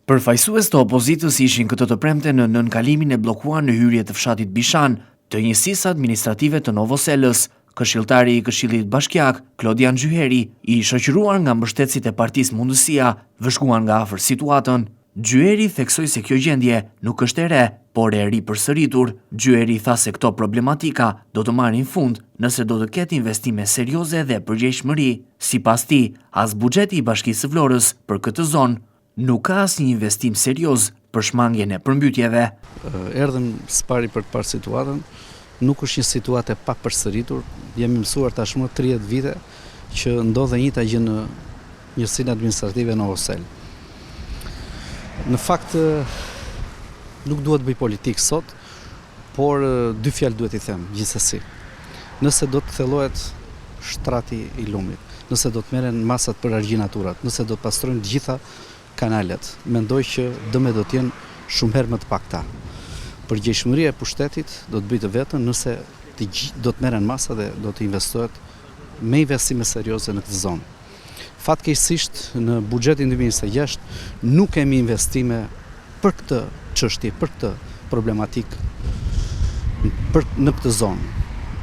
Përfaqësues të opozitës ishin këtë të premte në nënkalimin e bllokuar në hyrje të fshatit Bishan të njësisë administrative të Novoselës. Këshilltari i Këshillit Bashkiak, Klodian Gjyheri, i shoqëruar nga mbështetësit e Partisë Mundësia, vëzhguan nga afër situatën. Gjyheri theksoi se kjo gjendje nuk është e re, por e ripërsëritur. Gjyheri tha se këto problematika do të marrin fund nëse do të ketë investime serioze dhe përgjegjshmëri. Sipas tij, as buxheti i Bashkisë së Vlorës për këtë zonë nuk ka asnjë investim serioz për shmangjen e përmbytjeve. Erdhëm së pari për të parë situatën, nuk është një situatë e papërsëritur. Jemi mësuar tashmë 30 vite që ndodhe njëjta gjë në njësinë administrative Novosel. Në fakt nuk duhet bëj politikë sot, por dy fjalë duhet i them gjithsesi. Nëse do të thellohet shtrati i lumit, nëse do të merren masat për argjinaturat, nëse do të pastrojnë të gjitha kanalet, mendoj që dëmet do të jenë shumë herë më të pakta. Përgjegjshmëria e pushtetit do të bëjë të vetën nëse do të merren masa dhe do të investohet me investime serioze në këtë zonë. Fatkeqësisht në buxhetin 2026 nuk kemi investime për këtë çështje, për këtë problematik në këtë zonë.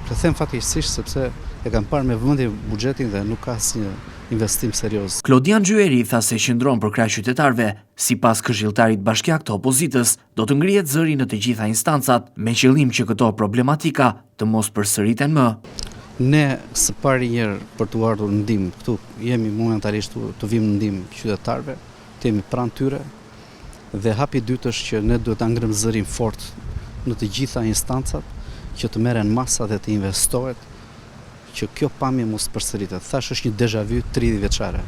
Të them fatkeqësisht sepse e kam parë me vëmendje buxhetin dhe nuk ka asnjë investim serioz. Klodian Gjyheri tha se qëndron për krah qytetarëve. Sipas këshilltarit bashkiak të opozitës, do të ngrihet zëri në të gjitha instancat me qëllim që këto problematika të mos përsëriten më. Ne së pari herë për të ardhur në ndihmë, këtu jemi momentalisht të vim në ndihmë qytetarëve, të jemi pranë tyre, dhe hapi i dytë është që ne duhet ta ngrem zërin fort në të gjitha instancat që të merren masa dhe të investohet që kjo pamje mos përsëritet. Thash është një déjà vu 30 vjeçare.